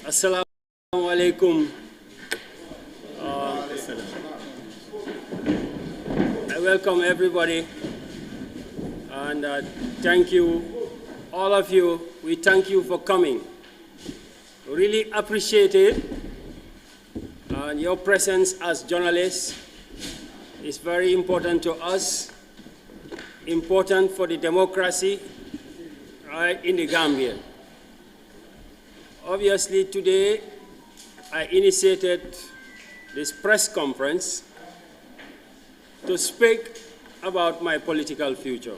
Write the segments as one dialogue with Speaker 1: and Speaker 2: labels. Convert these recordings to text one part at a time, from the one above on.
Speaker 1: Assalamu alaikum. I welcome everybody and thank you, all of you. We thank you for coming. Really appreciate it. And your presence as journalists is very important to us, important for the democracy in the Gambia. Obviously, today I initiated this press conference to speak about my political future.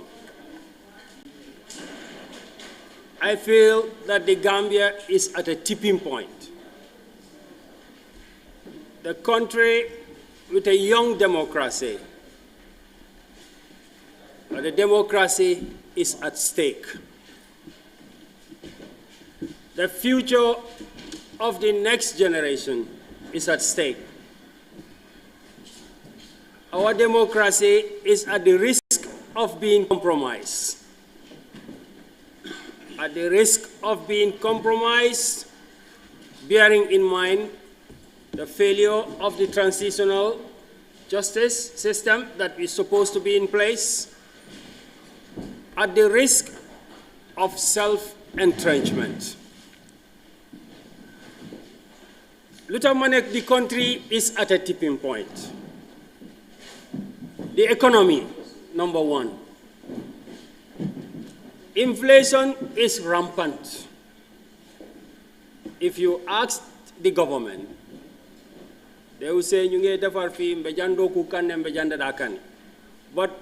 Speaker 1: I feel that the Gambia is at a tipping point. The country with a young democracy, but the democracy is at stake. The future of the next generation is at stake. Our democracy is at the risk of being compromised. At the risk of being compromised, bearing in mind the failure of the transitional justice system that is supposed to be in place, at the risk of self-entrenchment. Lutamanek, the country is at a tipping point. The economy, number one. Inflation is rampant. If you ask the government, they will say, but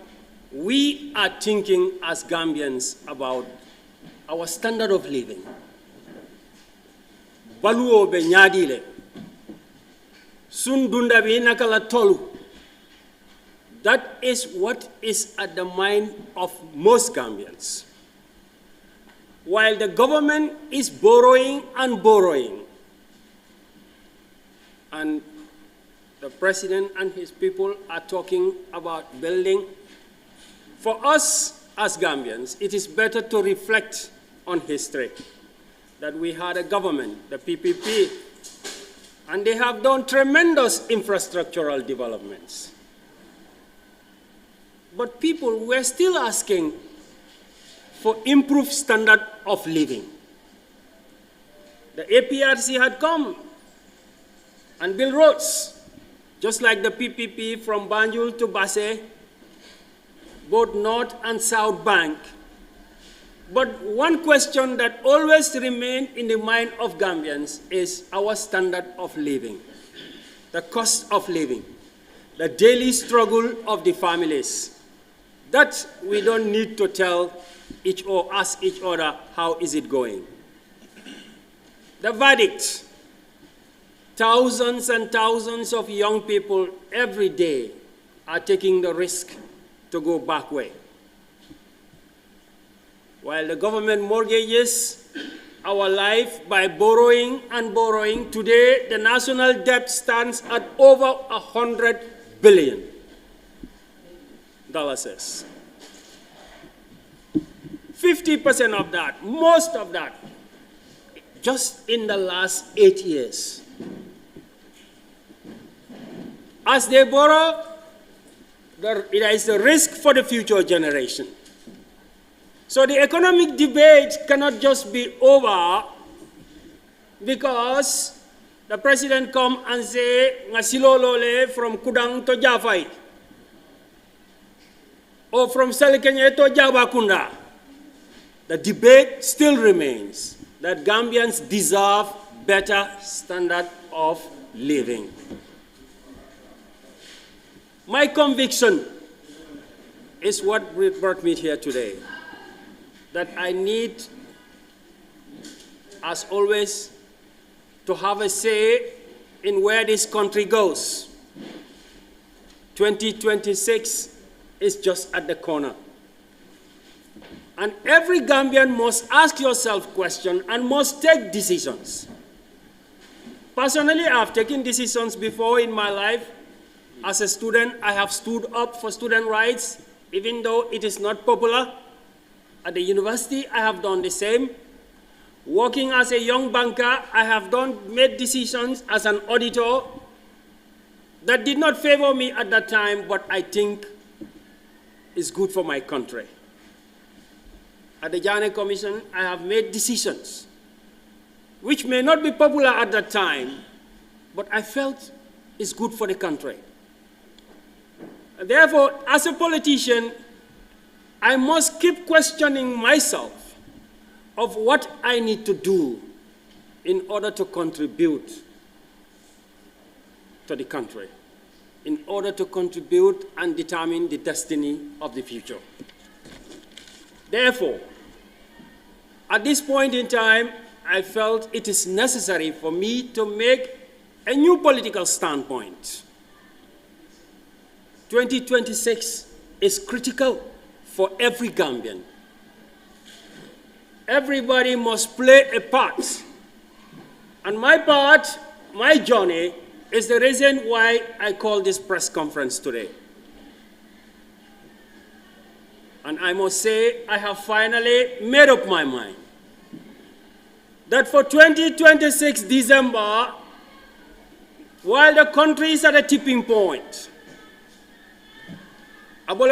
Speaker 1: we are thinking as Gambians about our standard of living. Baluo be nyadile. Sundunda bi nakala tolu. That is what is at the mind of most Gambians. While the government is borrowing and borrowing, and the president and his people are talking about building, for us as Gambians, it is better to reflect on history, that we had a government, the PPP, and they have done tremendous infrastructural developments. But people were still asking for improved standard of living. The APRC had come and built roads, just like the PPP from Banjul to Basse, both North and South Bank. But one question that always remained in the mind of Gambians is our standard of living, the cost of living, the daily struggle of the families. That we don't need to tell each or ask each other, how is it going? The verdict, thousands and thousands of young people every day are taking the risk to go back way. While the government mortgages our life by borrowing and borrowing, today the national debt stands at over $100 billion. 50% of that, most of that, just in the last 8 years. As they borrow, there is a risk for the future generation. So the economic debate cannot just be over because the president come and say, "Ngasilolole from Kudang to Jafai," or from Salikenye to Jabakunda. The debate still remains that Gambians deserve better standard of living. My conviction is what brought me here today, that I need, as always, to have a say in where this country goes. 2026 is just at the corner. And every Gambian must ask yourself questions and must take decisions. Personally, I've taken decisions before in my life. As a student, I have stood up for student rights, even though it is not popular. At the university, I have done the same. Working as a young banker, I have made decisions as an auditor that did not favor me at that time, but I think is good for my country. At the Janneh Commission, I have made decisions which may not be popular at that time, but I felt is good for the country. And therefore, as a politician, I must keep questioning myself of what I need to do in order to contribute to the country, in order to contribute and determine the destiny of the future. Therefore, at this point in time, I felt it is necessary for me to make a new political standpoint. 2026 is critical for every Gambian. Everybody must play a part. And my part, my journey, is the reason why I call this press conference today. And I must say, I have finally made up my mind that for 2026 December, while the country is at a tipping point, and what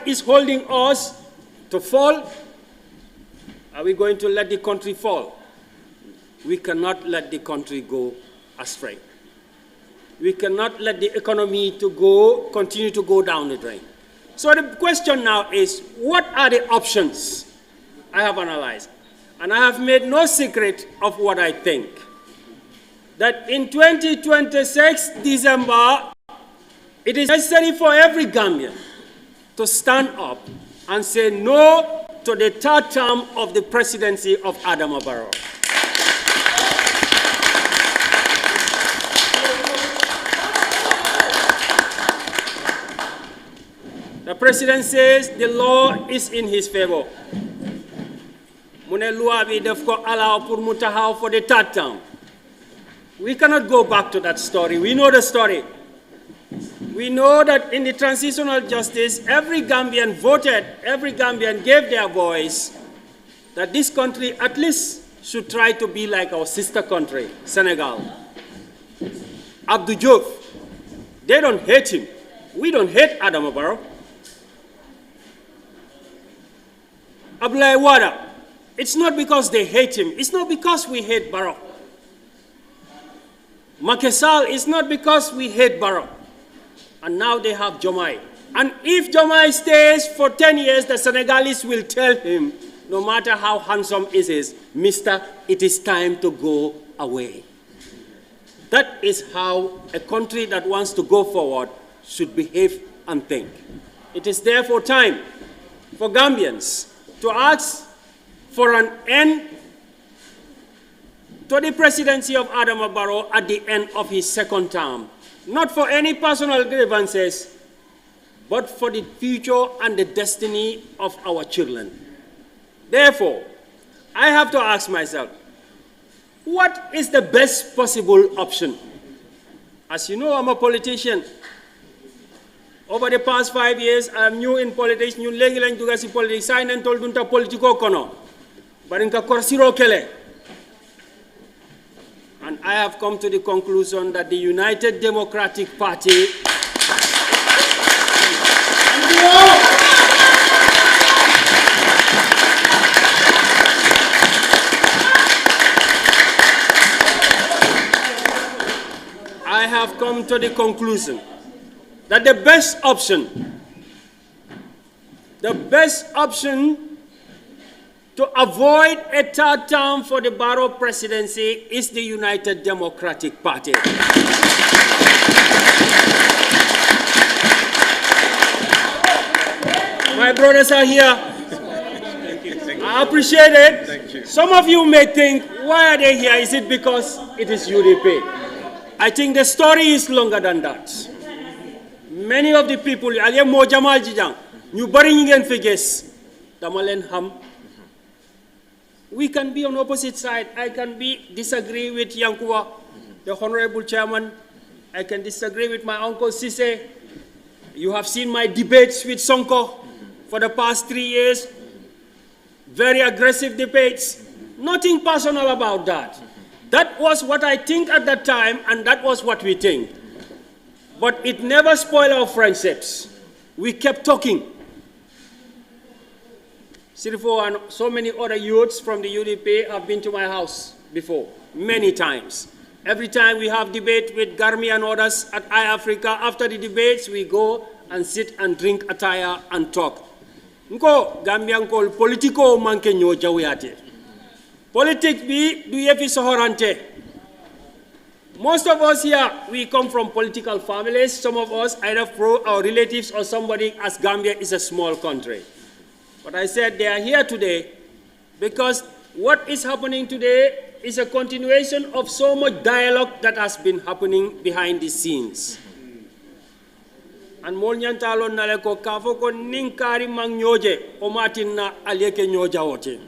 Speaker 1: is holding us to fall, are we going to let the country fall? We cannot let the country go astray. We cannot let the economy continue to go down the drain. So the question now is, what are the options? I have analyzed, and I have made no secret of what I think. That in 2026 December, it is necessary for every Gambian to stand up and say no to the third term of the presidency of Adama Barrow. The president says the law is in his favor. Mune loi bi daf ko allow pour mu taxaw for the third term. We cannot go back to that story. We know the story. We know that in the transitional justice, every Gambian voted, every Gambian gave their voice that this country at least should try to be like our sister country, Senegal. Abdou Diouf, they don't hate him. We don't hate Adama Barrow. Abdoulaye Wade, it's not because they hate him. It's not because we hate Barrow. Macky Sall, it's not because we hate Barrow. And now they have Jomai. And if Jomai stays for 10 years, the Senegalese will tell him, no matter how handsome he is, mister, it is time to go away. That is how a country that wants to go forward should behave and think. It is therefore time for Gambians to ask for an end to the presidency of Adama Barrow at the end of his second term. Not for any personal grievances, but for the future and the destiny of our children. Therefore, I have to ask myself, what is the best possible option? As you know, I'm a politician. Over the past 5 years, I'm new in politics, new legilang juga si politics, sign and told dunta politiko kono. Barinka korsiro kele. And I have come to the conclusion that the United Democratic Party I have come to the conclusion that the best option to avoid a third term for the Barrow presidency is the United Democratic Party. My brothers are here. I appreciate it.
Speaker 2: Thank you.
Speaker 1: Some of you may think, why are they here? Is it because it is UDP? I think the story is longer than that. Many of the people, aliye mo jamal jijang, ñu bari ñi ngeen fi gis, dama leen xam. We can be on opposite side. I can disagree with Yankuwa, the honorable chairman. I can disagree with my uncle Sise. You have seen my debates with Sonko for the past 3 years. very aggressive debates. Nothing personal about that. That was what I think at that time, and that was what we think. But it never spoiled our friendships. We kept talking. Sirifo and so many other youths from the UDP have been to my house before, many times. Every time we have debate with Garmi and others at iAfrica, after the debates, we go and sit and drink attaya and talk. Nko Gambian call politico manke nyo jawiyate. Politics bi du yefi sohorante. Most of us here, we come from political families. Some of us either pro our relatives or somebody, as Gambia is a small country. But I said they are here today because what is happening today is a continuation of so much dialogue that has been happening behind the scenes. And molnyantalo naleko kafo ko ninkari mang nyoje o matinna alieke nyoja wote.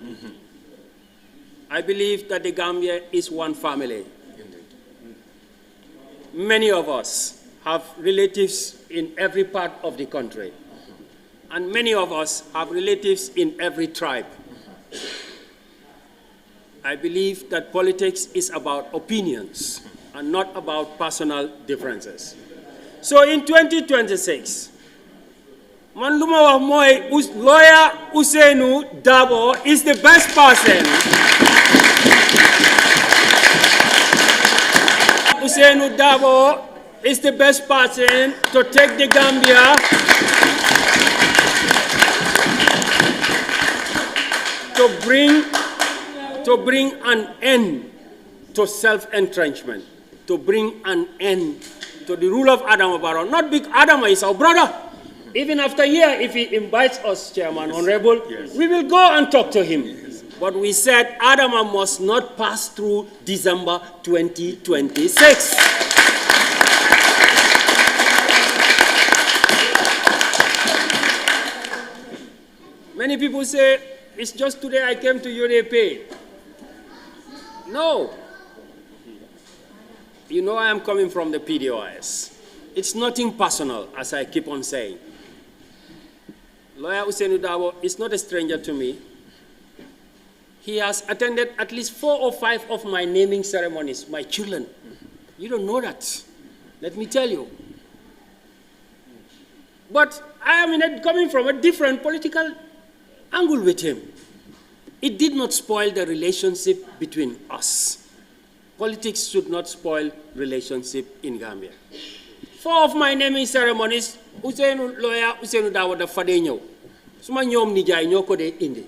Speaker 1: I believe that the Gambia is one family. Many of us have relatives in every part of the country. And many of us have relatives in every tribe. I believe that politics is about opinions and not about personal differences. So in 2026, Manduma wa Moy, lawyer Ousainou Darboe is the best person. Ousainou Darboe is the best person to take the Gambia to bring an end to self-entrenchment, to bring an end to the rule of Adama Barrow. Not big Adama is our brother. Even after here, if he invites us, Chairman, Honorable, yes, we will go and talk to him. Yes. But we said Adama must not pass through December 2026. Many people say, it's just today I came to UDP. No. You know I am coming from the PDOIS. It's nothing personal, as I keep on saying. Lawyer Ousainou Darboe is not a stranger to me. He has attended at least 4 or 5 of my naming ceremonies, my children. You don't know that. Let me tell you. But I am coming from a different political angle with him. It did not spoil the relationship between us. Politics should not spoil relationship in Gambia. 4 of my naming ceremonies, lawyer Ousainou Darboe da fade ñew. Suma ñom ni jaay ñoko de indi.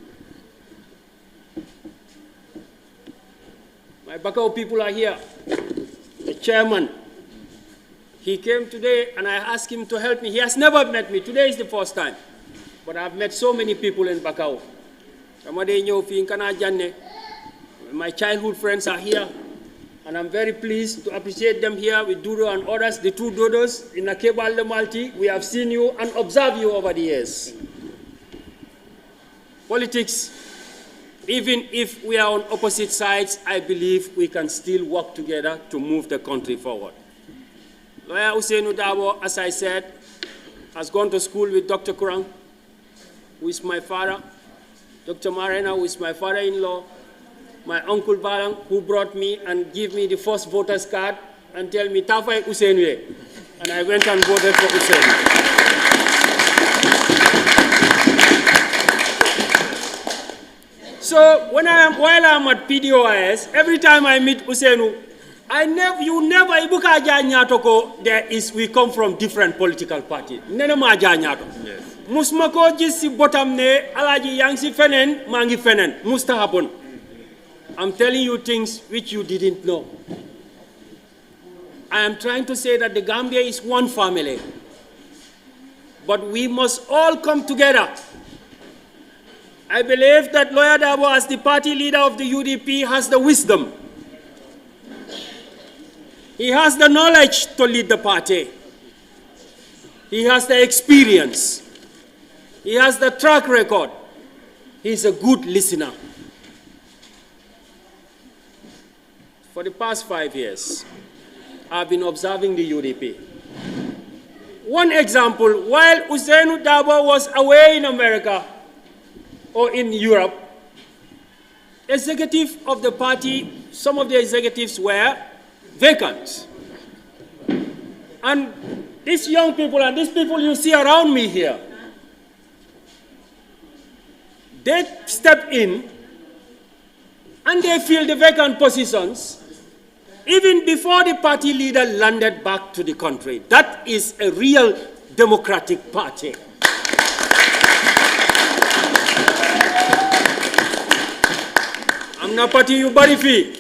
Speaker 1: My Bakau people are here. The chairman, he came today and I asked him to help me. He has never met me. Today is the first time. But I've met so many people in Bakau. My childhood friends are here. And I'm very pleased to appreciate them here with Dodo and others, the 2 Dodos in Akebal de Malti. We have seen you and observed you over the years. Politics, even if we are on opposite sides, I believe we can still work together to move the country forward. Lawyer Ousainou Darboe, as I said, has gone to school with Dr. Kurang, who is my father, Dr. Marena, who is my father-in-law, my uncle Balang, who brought me and gave me the first voter's card and tell me, Tafai Ousainou. And I went and voted for Ousainou. So while I'm at PDOIS, every time I meet Ousainou, we come from different political parties. Yes. Musmako jisi bottom ne Alhagie Yangsi fenen mangi fenen musta happen. I'm telling you things which you didn't know. I am trying to say that the Gambia is one family. But we must all come together. I believe that Lawyer Darboe, as the party leader of the UDP, has the wisdom. He has the knowledge to lead the party. He has the experience. He has the track record. He's a good listener. For the past 5 years, I've been observing the UDP. One example, while Ousainou Darboe was away in America or in Europe, executive of the party, some of the executives were vacant. And these young people and these people you see around me here, they step in and they fill the vacant positions even before the party leader landed back to the country. That is a real democratic party. I'm not party you body fee.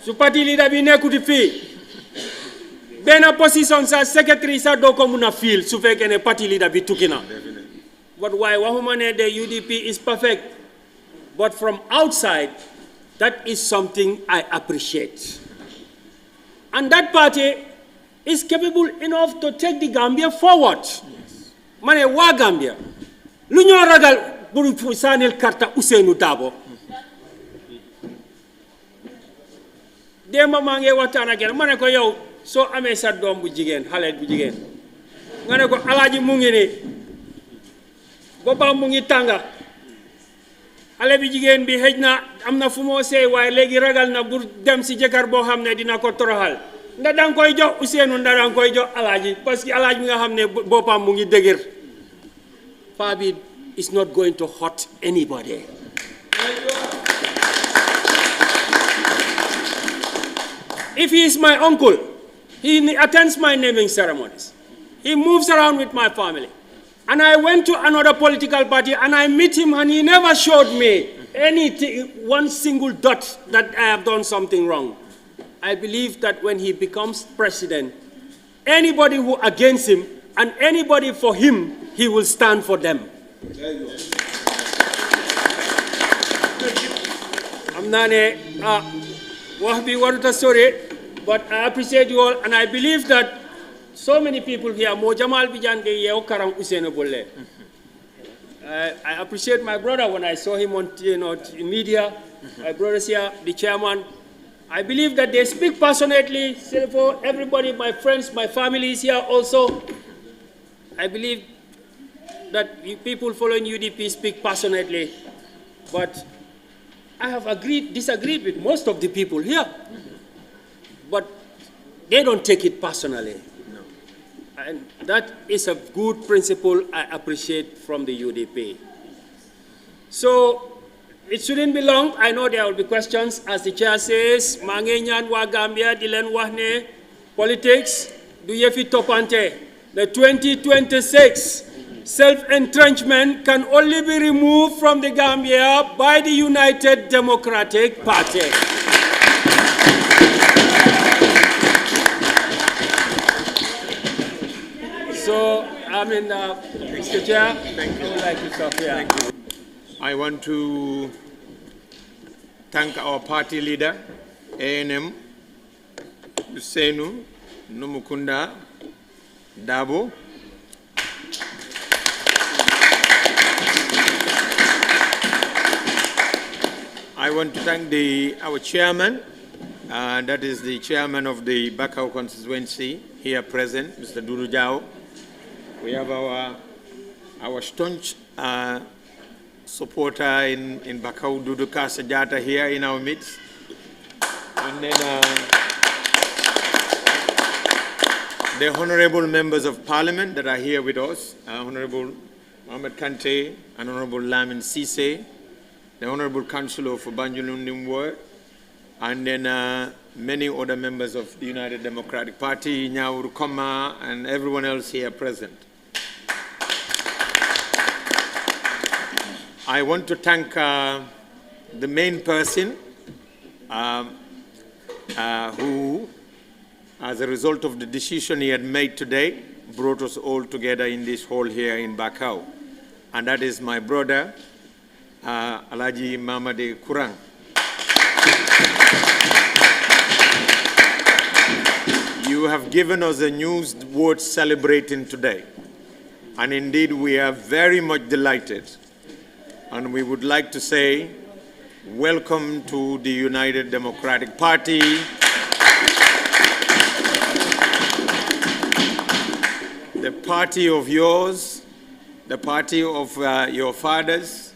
Speaker 1: So party leader be nekuti fee. Bena position sa secretary sa doko muna feel su fekene party leader be tukina. But why wahumane the UDP is perfect. But from outside, that is something I appreciate. And that party is capable enough to take the Gambia forward. Mane wa Gambia. Lunyo ragal buru sanil karta Usainu Dabo. Dema mange watana ken mane ko yow so amé sa dom bu jigen xalé bu jigen ngane ko alaaji mu ngi ni bopam mu ngi tanga xalé bi jigen bi hejna amna fu mo sey way legi ragal na bur dem ci jekar bo xamne dina ko toroxal nga dang koy jox Ousseynou nda dang koy jox alaaji parce que alaaji mi nga xamne bopam mu ngi deuguer pa bi is not going to hurt anybody. If he is my uncle, he attends my naming ceremonies. He moves around with my family. And I went to another political party and I met him and he never showed me anything, one single dot that I have done something wrong. I believe that when he becomes president, anybody who against him and anybody for him, he will stand for them. There you go. I'm not a story, but I appreciate you all, and I believe that so many people here, Mo Jamal Bijange Yeo Karang Usainu Bolle. I appreciate my brother when I saw him on in media, my brothers here, the chairman. I believe that they speak passionately for everybody, my friends, my family is here also. I believe that people following UDP speak passionately, but I have disagreed with most of the people here, but they don't take it personally. No. And that is a good principle I appreciate from the UDP. So it shouldn't be long. I know there will be questions. As the chair says, Mangenyan wa Gambia, Dilen Wahne, politics, do yefi topante. The 2026 self-entrenchment can only be removed from the Gambia by the United Democratic Party. So, Mr. Chair, I would like to stop here.
Speaker 2: Thank you. I want to thank our party leader, ANM, Ousseynou Numukunda Dabo. I want to thank our chairman, that is the chairman of the Bakau constituency here present, Mr. Dudu Jao. We have our staunch supporter in Bakau, Dudu Kasajata, here in our midst. And then the honorable members of parliament that are here with us, Honorable Mohamed Kante and Honorable Lamin Sise, the Honorable Councillor for Banjulun Nimwe, and then many other members of the United Democratic Party, Nyauru Koma, and everyone else here present. I want to thank the main person who, as a result of the decision he had made today, brought us all together in this hall here in Bakau. And that is my brother, Alhagie Mamadi Kurang. You have given us a news worth celebrating today. And indeed, we are very much delighted. And we would like to say, welcome to the United Democratic Party. The party of yours, the party of your fathers,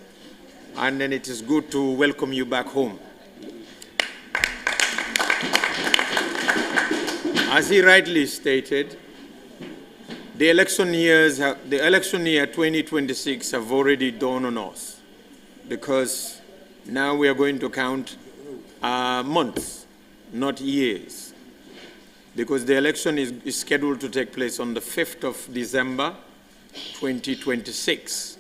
Speaker 2: and then it is good to welcome you back home. As he rightly stated, the election year 2026 have already dawned on us, because now we are going to count months, not years, because the election is scheduled to take place on the 5th of December 2026.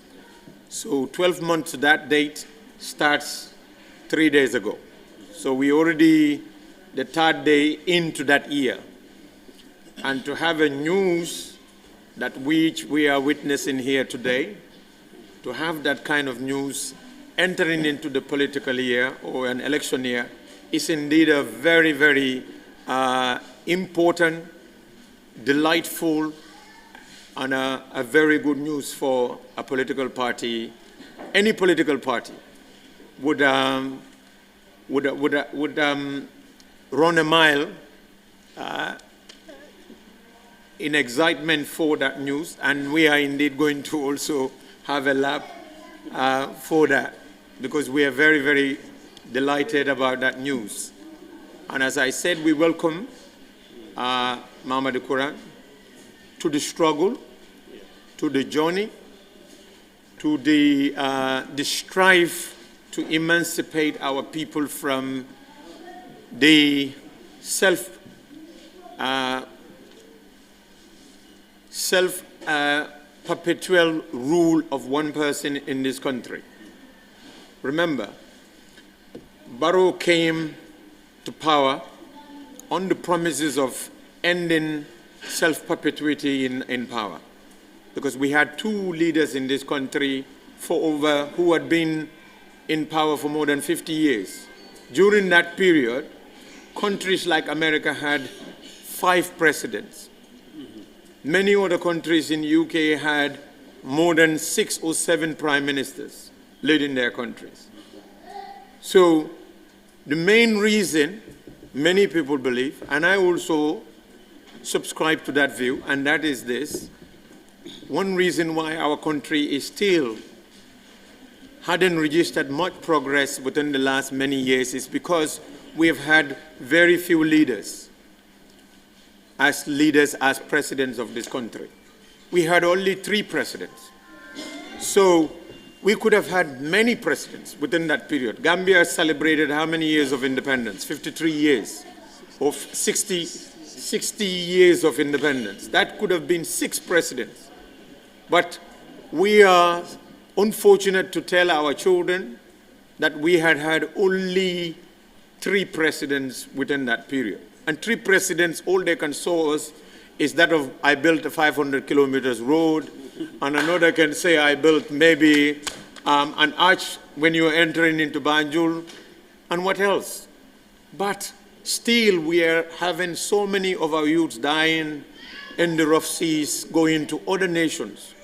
Speaker 2: So 12 months to that date starts 3 days ago. So we already the third day into that year. And to have a news that which we are witnessing here today, to have that kind of news entering into the political year or an election year is indeed a very, very important, delightful, and a very good news for a political party. Any political party would run a mile in excitement for that news, and we are indeed going to also have a lap for that, because we are very, very delighted about that news. And as I said, we welcome Mamadi Kurang to the struggle, to the journey, to the strive to emancipate our people from the perpetual rule of one person in this country. Remember, Barrow came to power on the promises of ending self-perpetuity in power, because we had two leaders in this country who had been in power for more than 50 years. During that period, countries like America had 5 presidents. Many other countries in the UK had more than 6 or 7 prime ministers leading their countries. So the main reason many people believe, and I also subscribe to that view, and that is this: one reason why our country is still hadn't registered much progress within the last many years is because we have had very few leaders as presidents of this country. We had only 3 presidents. So we could have had many presidents within that period. Gambia celebrated how many years of independence? 53 years, or 60 years of independence. That could have been 6 presidents. But we are unfortunate to tell our children that we had only 3 presidents within that period. And 3 presidents, all they can show us is that of, I built a 500 kilometers road, and another can say I built maybe an arch when you're entering into Banjul, and what else? But still we are having so many of our youths dying in the rough seas, going to other nations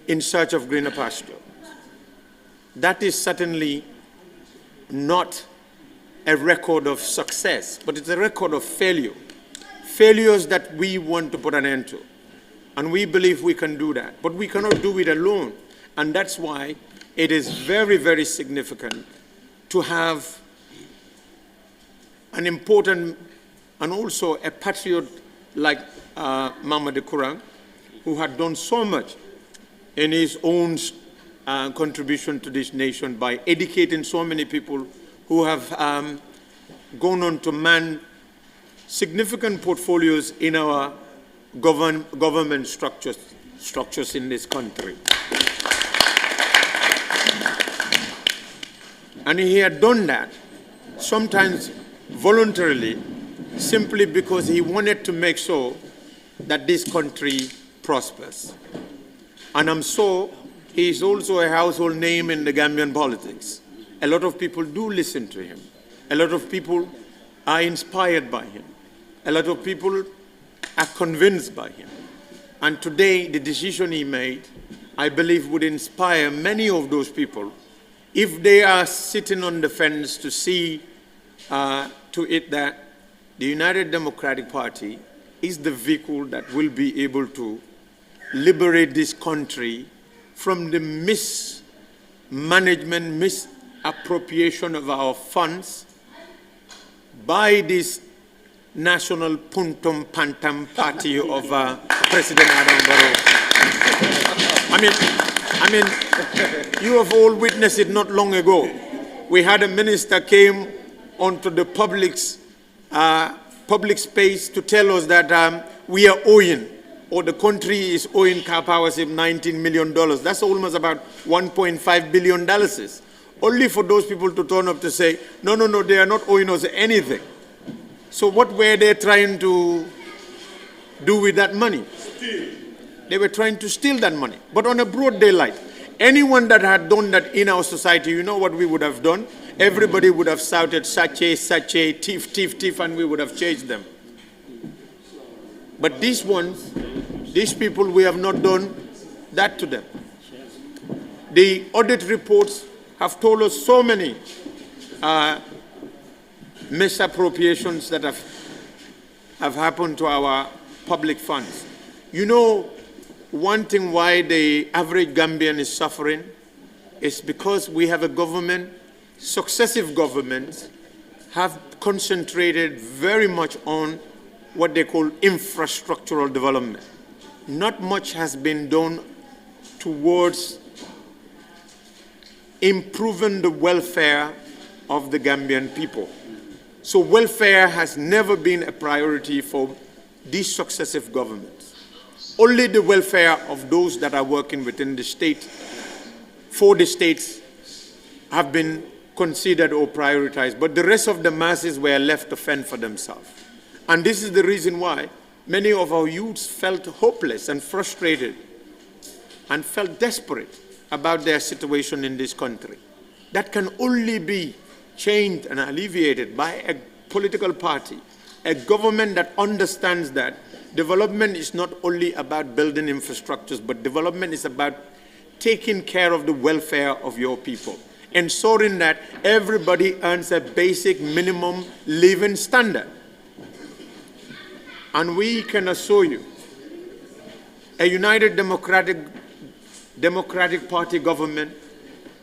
Speaker 2: in search of greener pasture. That is certainly not a record of success, but it's a record of failure. Failures that we want to put an end to. And we believe we can do that, but we cannot do it alone. And that's why it is very, very significant to have an important and also a patriot like Mamadi Kurang, who had done so much in his own contribution to this nation by educating so many people who have gone on to man significant portfolios in our government structures in this country. And he had done that, sometimes voluntarily, simply because he wanted to make sure that this country prospers. And I'm sure he is also a household name in the Gambian politics. A lot of people do listen to him. A lot of people are inspired by him. A lot of people are convinced by him. And today, the decision he made, I believe, would inspire many of those people if they are sitting on the fence to see to it that the United Democratic Party is the vehicle that will be able to liberate this country from the management misappropriation of our funds by this national puntum pantam party of President Adam Barrow. I mean, you have all witnessed it not long ago. We had a minister came onto the public space to tell us that we are owing, or the country is owing Car Powership $19 million. That's almost about $1.5 billion. Only for those people to turn up to say, no, they are not owing us anything. So what were they trying to do with that money? They were trying to steal that money, but on a broad daylight. Anyone that had done that in our society, you know what we would have done? Everybody would have shouted, "Sache, sache, thief, thief, thief," and we would have chased them. But these ones, these people, we have not done that to them. The audit reports have told us so many misappropriations that have happened to our public funds. You know, one thing why the average Gambian is suffering is because we have a government, successive governments have concentrated very much on what they call infrastructural development. Not much has been done towards improving the welfare of the Gambian people. So welfare has never been a priority for these successive governments. Only the welfare of those that are working within the state, for the states, have been considered or prioritized, but the rest of the masses were left to fend for themselves. And this is the reason why many of our youths felt hopeless and frustrated and felt desperate about their situation in this country. That can only be changed and alleviated by a political party, a government that understands that development is not only about building infrastructures, but development is about taking care of the welfare of your people, ensuring that everybody earns a basic minimum living standard. And we can assure you, a United Democratic Party government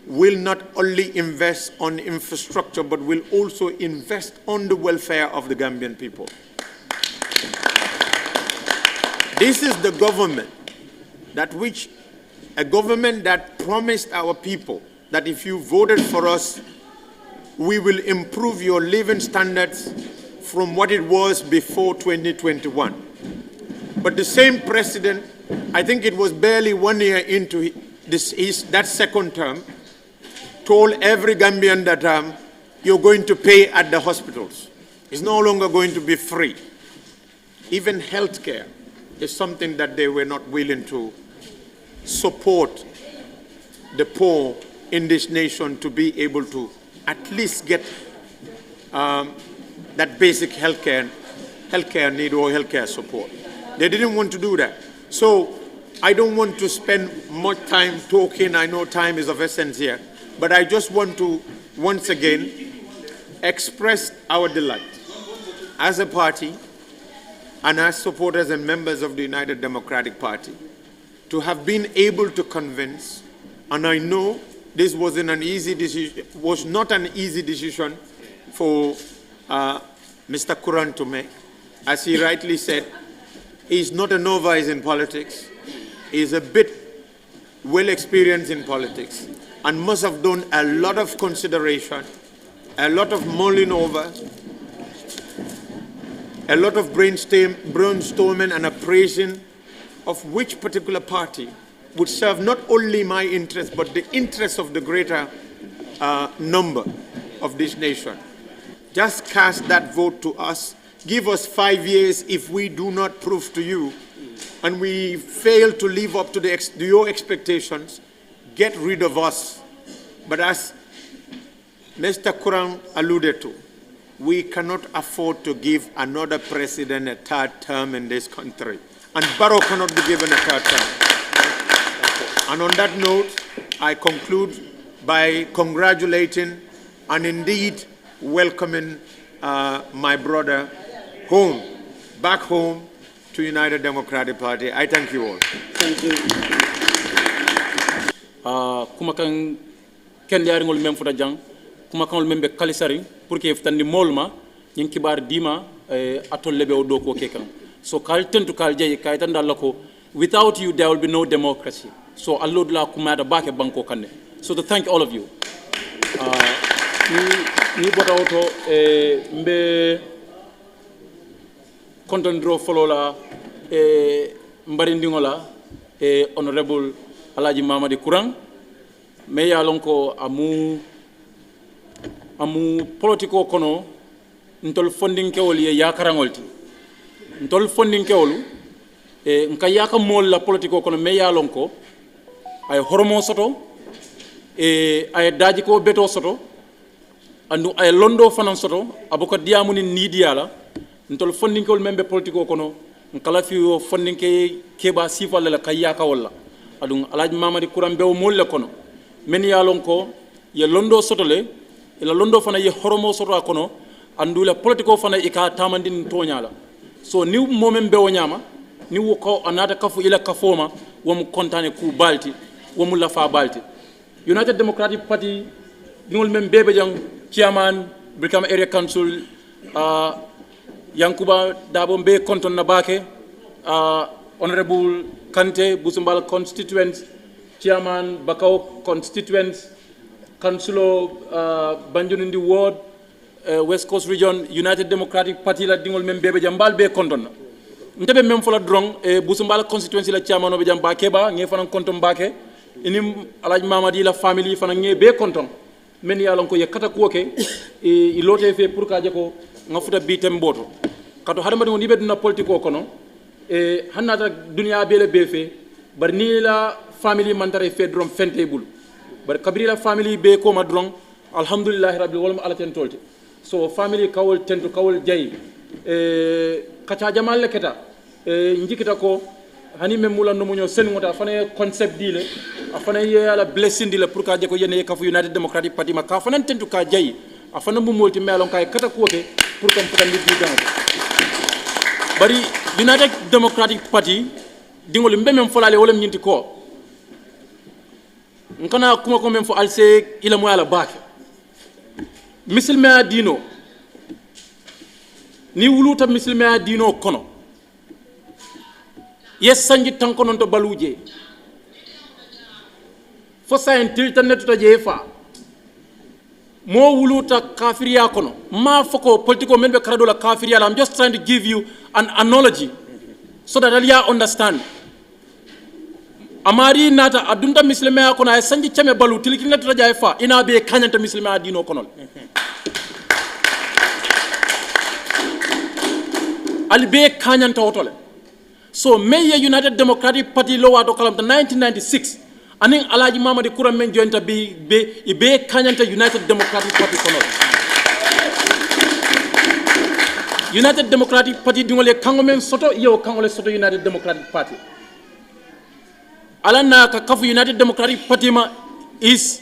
Speaker 2: will not only invest on infrastructure, but will also invest on the welfare of the Gambian people. This is the government a government that promised our people that if you voted for us, we will improve your living standards from what it was before 2021. But the same president, I think it was barely 1 year into that second term, told every Gambian that you're going to pay at the hospitals. It's no longer going to be free. Even healthcare is something that they were not willing to support the poor in this nation to be able to at least get that basic healthcare need or healthcare support. They didn't want to do that. So I don't want to spend much time talking. I know time is of essence here, but I just want to once again express our delight as a party and as supporters and members of the United Democratic Party to have been able to convince, and I know this wasn't an easy decision, was not an easy decision for Mr. Kurang to make. As he rightly said, he's not a novice in politics. He's a bit well experienced in politics and must have done a lot of consideration, a lot of mulling over, a lot of brainstorming and appraising of which particular party would serve not only my interest, but the interests of the greater number of this nation. Just cast that vote to us. Give us 5 years if we do not prove to you and we fail to live up to your expectations, get rid of us. But as Mr. Kurang alluded to, we cannot afford to give another president a third term in this country. And Barrow cannot be given a third term. And on that note, I conclude by congratulating and indeed welcoming my brother home, back home to United Democratic Party. I thank you all.
Speaker 3: Thank you. Kumakan ken yaringol mem futa jang kuma kanol membe kalisari pour que ftandi molma nyin kibar dima atol lebe o do ko kekan so kal tentu kal jey kay tan dallako without you there will be no democracy so allod la kumada bake banko kanne so to thank all of you ni bota auto mbe contendro follow la mbarindingola honorable Alhagie Mamadi Kurang me ya lonko amu politiko kono ntol funding kewol ye yakarangolti ntol funding kewolu nka yaka mol la politiko kono me ya lonko ay hormo soto ay daji ko beto soto andu ay londo fanan soto abuko diamuni nidiala ntol funding kewol membe politiko kono nkala fiyo funding keba sifal la kayaka wala adun Alhagie Mamadi Kurang bew mol le kono men ya lonko ye londo soto le ila londo fana ye horomo soto akono andula politiko fana ika tamandin toñala so ni momem bewo nyama ni ko anata kafu ila kafoma wom kontane ku balti wom la fa balti United Democratic Party dingol mem bebe jang chairman Brikama Area Council Yankuba Dabo be konton na bake honorable Kante Busumbala constituent chairman Bakau constituent Councilor Banjunindi Ward, West Coast Region, United Democratic Party la dingol mem bebe jambal be konton ntebe mem fola drong Busumbala constituency la chairman obe jamba keba nge fanan konton bake inim Alhagie Mamadi la family fanan nge be konton men ya lonko ye kata kuoke e lote fe pour ka jeko ngafuta bitem boto kato hadama ngi be duna politiko kono hannata dunya bele be fe bar ni la family mantare fe drom fentebul bar kabrila family be ko madron alhamdulillah rabbil wal alaten tolti so family kawol tentu kawol jay kacha jamal leketa njikita ko hani memula no munyo sen ngota fane concept dile afane ye ala blessing dile pour ka je ko yene ka fu United Democratic Party ma ka fane tentu ka jay afana mu molti melon kay kata ko ke pour kam fatan di gang bari United Democratic Party dingol mbemem folale wala nyinti ko nkana kuma ko mem fo alse ila mo ala baake muslima dino ni wuluta muslima dino kono yes sanji tanko non to baluje fo sayen tilta netuta jefa mo wuluta kafiriya kono ma foko politiko men be karadola kafiriya I'm just trying to give you an analogy so that you understand amari nata adunta muslima kono ay sanji chame balu tilki netuta jefa ina be kanyanta muslima dino kono albe kanyanta otole so Mayor United Democratic Party lo wa do kalam 1996 aning Alhagie Mamadi Kurang men jointa be kanyanta United Democratic Party kono United Democratic Party dingole kango men soto yo kango le soto United Democratic Party alana ka kafu United Democratic Party ma is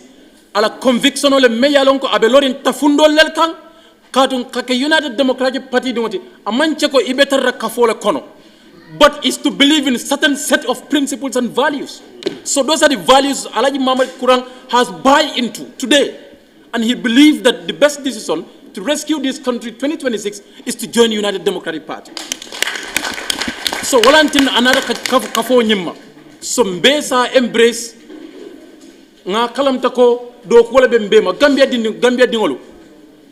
Speaker 3: ala conviction ole meyalonko abe lorin tafundo lel kan katun kake United Democratic Party dingoti amanche ko ibetar kafole kono but is to believe in certain set of principles and values. So those are the values Alhagie Mamadi Kurang has buy into today. And he believes that the best decision to rescue this country 2026 is to join United Democratic Party. So walantin another kafo nyimma. So mbesa embrace nga kalam tako do ko wala be mbema Gambia dingolu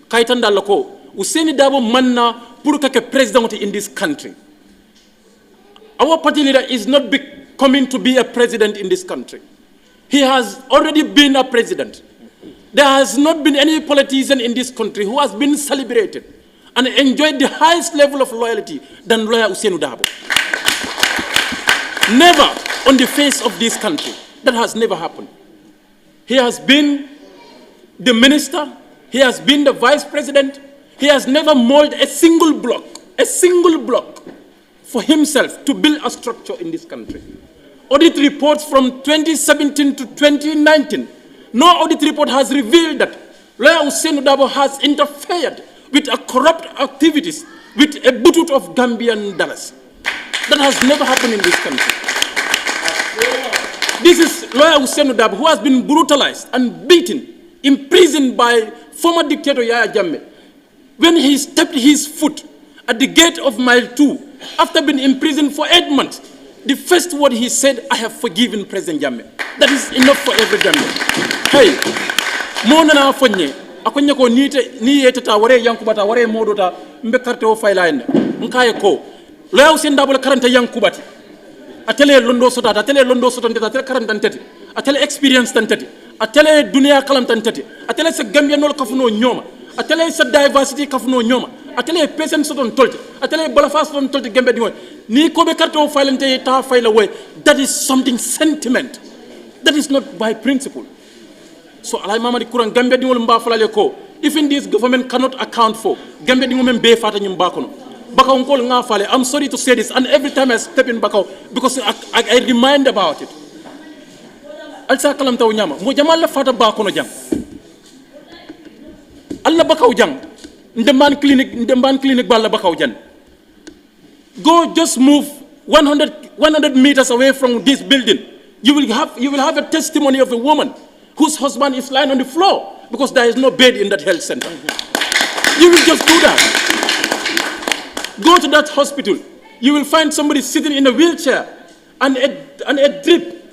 Speaker 3: kaytanda lako Useni Dabo manna pour kake president in this country. Our party leader is not coming to be a president in this country. He has already been a president. There has not been any politician in this country who has been celebrated and enjoyed the highest level of loyalty than lawyer Useni Dabo. Never on the face of this country. That has never happened. He has been the minister. He has been the vice president. He has never molded a single block for himself to build a structure in this country. Audit reports from 2017 to 2019, no audit report has revealed that Lawyer Useni Dabo has interfered with a corrupt activities with a butut of Gambian dollars. That has never happened in this country. This is Lawyer Useni Dabo who has been brutalized and beaten imprisoned by former dictator Yaya Jammeh. When he stepped his foot at the gate of Mile 2, after being imprisoned for 8 months, the first word he said, I have forgiven President Jammeh. That is enough for every Jammeh. Hey, mo nana fonye, akonye ko ni yetata ware yankubata ware modota mbe carte o fayla en nkaye ko law sen dabul karanta yankubati atele londo sotata atele londo sotonta atele karanta tete atele experience tantete atele dunia kalam tantete atele se gambia nol kafuno nyoma atele sa diversity kafuno nyoma atele pesen soton tolte atele balafas soton tolte gambe di ni ko be carte o faylante ta fayla way. That is something sentiment. That is not by principle. So Alhagie Mamadi Kurang Gambia di mba falale ko, even this government cannot account for Gambia di mem be fata nyum bakono bakaw ngol nga fale. I'm sorry to say this, and every time I step in bakaw, because I remind about it. Alsa kalam taw nyama mo jamal la fata bakono jang alla bakaw jang ndemban clinic balla bakaw jan. Go just move 100 meters away from this building. You will have a testimony of a woman whose husband is lying on the floor because there is no bed in that health center. You will just do that. Go to that hospital. You will find somebody sitting in a wheelchair and a drip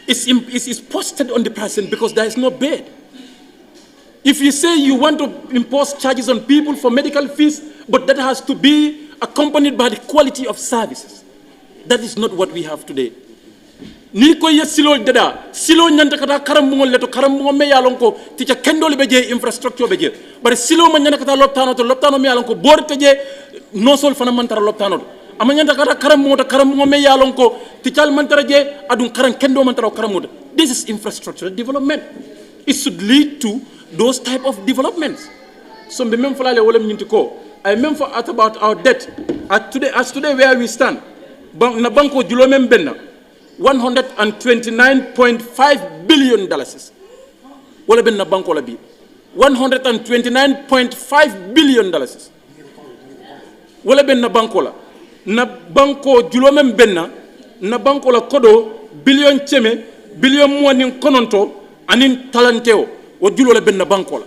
Speaker 3: is posted on the person because there is no bed. If you say you want to impose charges on people for medical fees, but that has to be accompanied by the quality of services. That is not what we have today. Ni ko ye silo dada silo nyanta kata karambungol leto karambungol me yalon ko tica kendol beje infrastructure beje bare silo man nyanta kata loptano me yalon ko borte je nosol fana mantara loptano amanyanta kata karambungol me yalon ko tical mantara je adun karan kendo mantara karamuda. This is infrastructure development. It should lead to those type of developments. So be mem falale wala nyinti ko I mem for at about our debt as today where we stand na banko julo mem benna $129.5 billion. Wala ben na banko la bi. $129.5 billion. Wala ben na banko la. Na banko julomem benna na banko la kodo billion cheme billion mwani kononto anin talanteo wo julo la ben na banko la.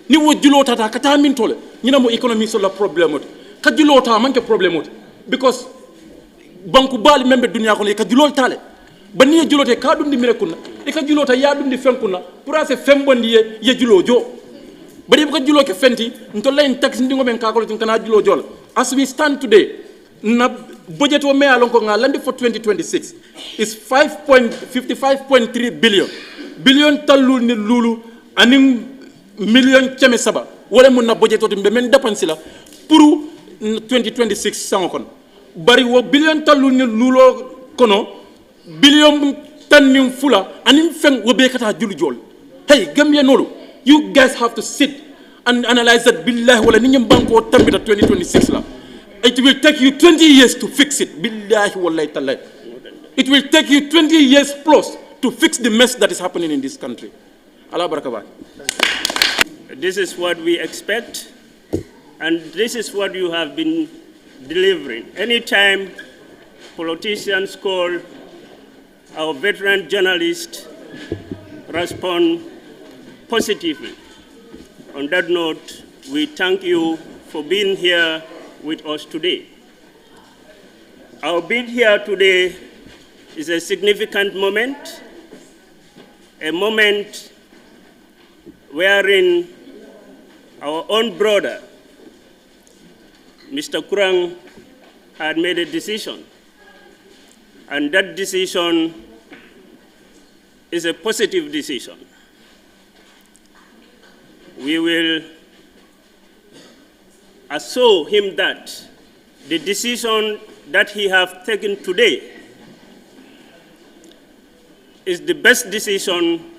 Speaker 3: Ni wo julo tata kata min tole. Nyina mo economy so la problème ka julo ta manke problème because banku bali membe dunia ko le ka julo tale. Bani julote ka dum di mire kunna e ka julota ya dum di fenkuna pour ase fembondi ye julo jo bari ko julo ke fenti to len tax ndingo men ka ko tin kana julo jol. As we stand today na budget o me alon ko ngalandi for 2026 is 55.3 billion tallu ni lulu anim million cheme saba wala mun na budget o be men dépense la pour 2026 sango kon bari wo billion tallu ni lulo kono billion tanning fula anim feng wobe kata julu jol. Hey Gambia nolo, you guys have to sit and analyze that billahi wala ninyam banko tambita 2026 la. It will take you 20 years to fix it. Billahi wallahi tallahi. It will take you 20 years plus to fix the mess that is happening in this country. Allah barakabah.
Speaker 1: This is what we expect, and this is what you have been delivering. Anytime politicians call, our veteran journalists respond positively. On that note, we thank you for being here with us today. Our being here today is a significant moment, a moment wherein our own brother, Mr. Kurang, had made a decision. And that decision is a positive decision. We will assure him that the decision that he has taken today is the best decision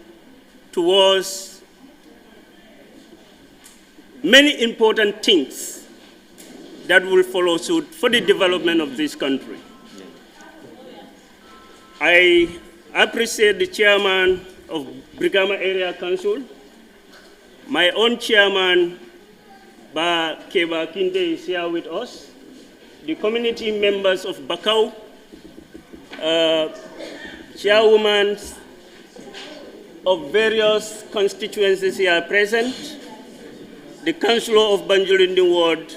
Speaker 1: towards many important things that will follow suit for the development of this country. I appreciate the chairman of Brigama Area Council. My own chairman, Ba Keba Kinde, is here with us. The community members of Bakau, chairwoman
Speaker 4: of various constituencies here present, the Councillor of Banjulinding Ward,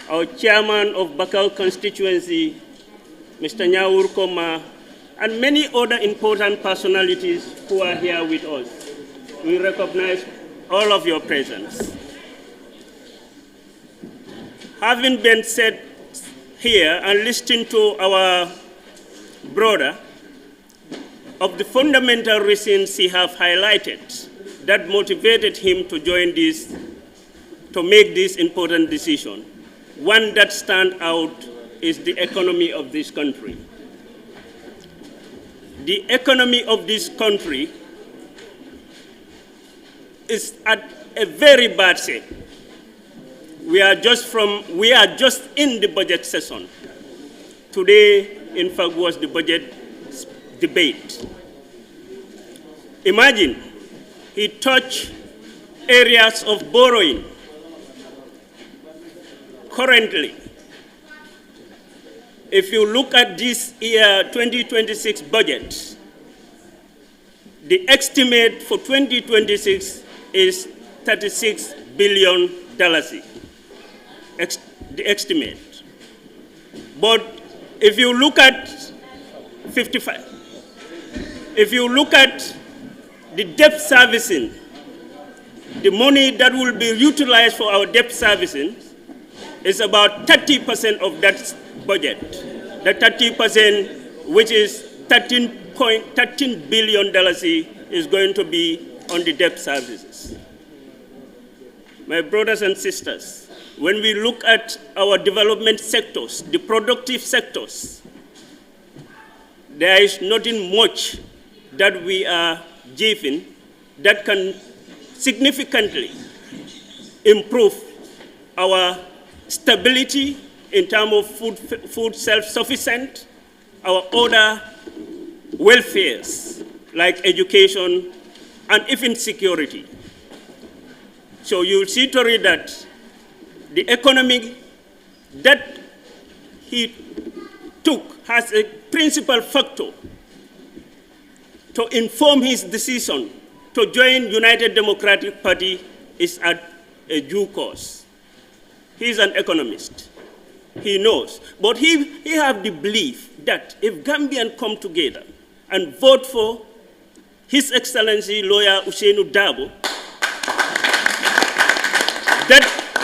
Speaker 4: our Chairman of Bakau constituency, Mr. Nyawur Koma, and many other important personalities who are here with us. We recognize all of your presence. Having been said here and listening to our brother, of the fundamental reasons he have highlighted that motivated him to join this, to make this important decision, one that stands out is the economy of this country. The economy of this country is at a very bad shape. We are just in the budget session. Today, in fact, was the budget debate. Imagine, he touched areas of borrowing. Currently, if you look at this year 2026 budget, the estimate for 2026 is $36 billion, the estimate. But if you look at 55, if you look at the debt servicing, the money that will be utilized for our debt servicing is about 30% of that budget. The 30%, which is $13 billion, is going to be on the debt services. My brothers and sisters, when we look at our development sectors, the productive sectors, there is nothing much that we are giving that can significantly improve our stability in terms of food self-sufficient, our other welfares like education and even security. So you'll see, Tori, that the economy that he took has a principal factor to inform his decision to join United Democratic Party is at a due course. He's an economist. He knows. But he has the belief that if Gambians come together and vote for His Excellency Lawyer Ousainou Darboe,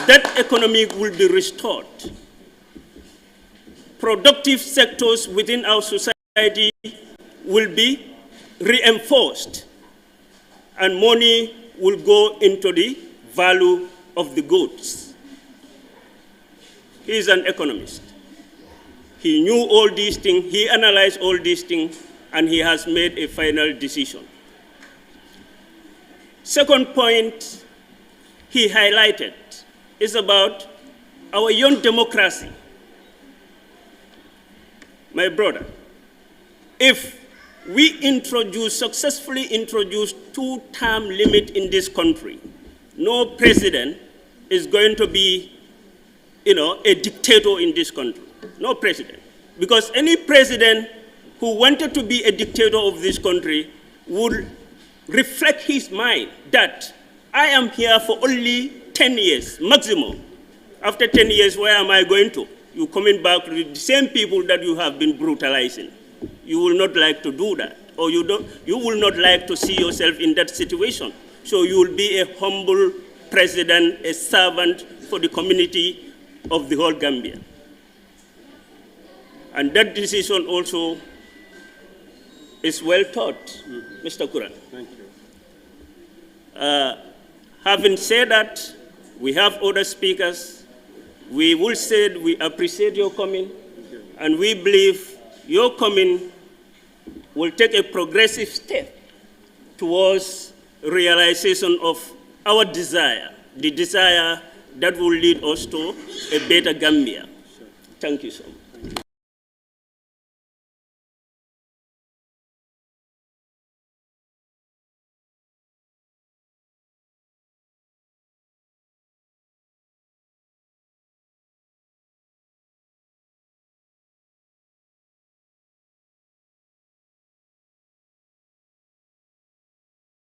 Speaker 4: that economy will be restored. Productive sectors within our society will be reinforced, and money will go into the value of the goods. He is an economist. He knew all these things, he analyzed all these things, and he has made a final decision. Second point he highlighted is about our young democracy. My brother, if we successfully introduce two-term limit in this country, no president is going to be, a dictator in this country. No president. Because any president who wanted to be a dictator of this country would reflect his mind that I am here for only 10 years, maximum. After 10 years, where am I going to? You're coming back to the same people that you have been brutalizing. You will not like to do that, or you will not like to see yourself in that situation. So you will be a humble president, a servant for the community of the whole Gambia. And that decision also is well thought, Mr. Kurang.
Speaker 1: Thank you.
Speaker 4: Having said that, we have other speakers. We will say we appreciate your coming, and we believe your coming will take a progressive step towards realization of our desire, the desire that will lead us to a better Gambia. Thank you so much.